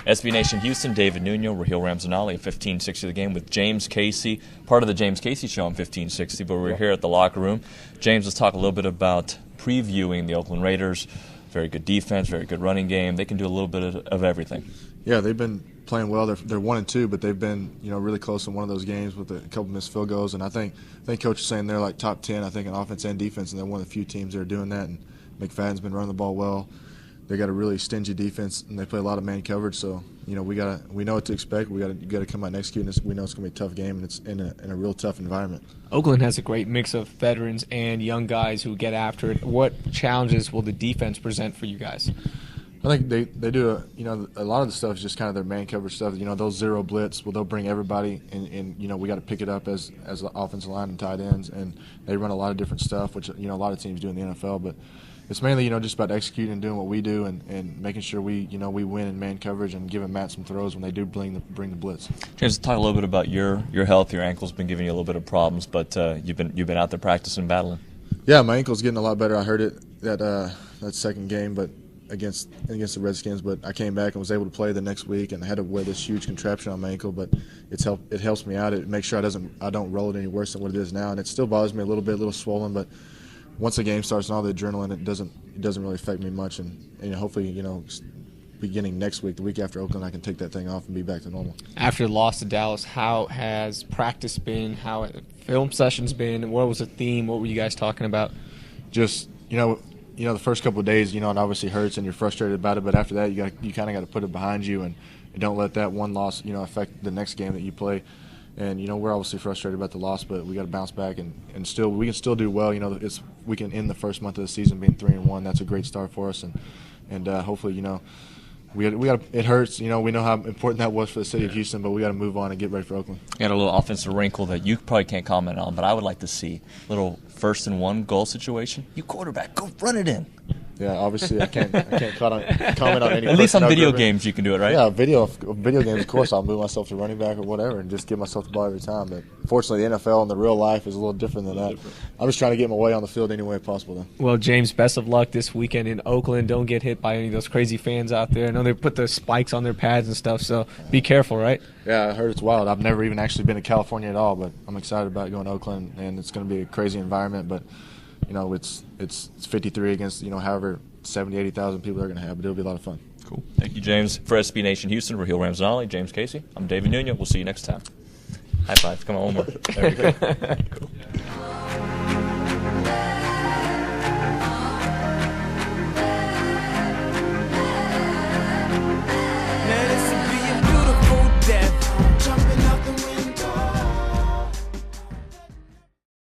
SB Nation Houston, David Nuno, Raheel Ramzanali at 1560 the game with James Casey, part of the James Casey Show on 1560, but we're here at the locker room. James, let's talk a little bit about previewing the Oakland Raiders. Very good defense, very good running game. They can do a little bit of everything. Yeah, they've been playing well. They're 1-2, but they've been really close in one of those games with a couple missed field goals. And I think Coach is saying they're like top 10, I think, in offense and defense, and they're one of the few teams that are doing that. And McFadden's been running the ball well. They got a really stingy defense, and they play a lot of man coverage. So we know what to expect. We got to come out and execute. And we know it's going to be a tough game, and it's in a real tough environment. Oakland has a great mix of veterans and young guys who get after it. What challenges will the defense present for you guys? I think they do a lot of the stuff is just kind of their man coverage stuff. Those zero blitz, they'll bring everybody, and we got to pick it up as the offensive line and tight ends, and they run a lot of different stuff, which a lot of teams do in the NFL. But it's mainly just about executing and doing what we do, and making sure we win in man coverage and giving Matt some throws when they do bring the blitz. James, talk a little bit about your health. Your ankle's been giving you a little bit of problems, but you've been out there practicing, battling. Yeah, my ankle's getting a lot better. I heard it that second game, but against the Redskins, but I came back and was able to play the next week, and I had to wear this huge contraption on my ankle, but it helps me out. It makes sure I don't roll it any worse than what it is now, and it still bothers me a little swollen, but once the game starts and all the adrenaline, it doesn't really affect me much, and hopefully beginning next week, the week after Oakland, I can take that thing off and be back to normal. After the loss to Dallas, how has practice been? How have film sessions been? What was the theme? What were you guys talking about? Just the first couple of days, it obviously hurts and you're frustrated about it, but after that, you kind of got to put it behind you and don't let that one loss, affect the next game that you play. And we're obviously frustrated about the loss, but we got to bounce back and we can still do well. We can end the first month of the season being 3-1. That's a great start for us, and hopefully, we got it hurts. We know how important that was for the city of Houston, but we got to move on and get ready for Oakland. You got a little offensive wrinkle that you probably can't comment on, but I would like to see a little 1st-and-1 goal situation. You quarterback, go run it in. Yeah, obviously I can't comment on any. At least on video games you can do it, right? Yeah, video games, of course, I'll move myself to running back or whatever and just give myself the ball every time. But fortunately, the NFL and the real life is a little different than that. I'm just trying to get my way on the field any way possible. Then. Well, James, best of luck this weekend in Oakland. Don't get hit by any of those crazy fans out there. I know they put the spikes on their pads and stuff, so be careful, right? Yeah, I heard it's wild. I've never even actually been to California at all, but I'm excited about going to Oakland, and it's going to be a crazy environment. But it's 53 against however 70,000, 80,000 people they're going to have, but it'll be a lot of fun. Cool. Thank you, James. For SB Nation Houston, Raheel Ramzanali, James Casey, I'm David Nuno. We'll see you next time. High five. Come on, one more. There we go. Cool.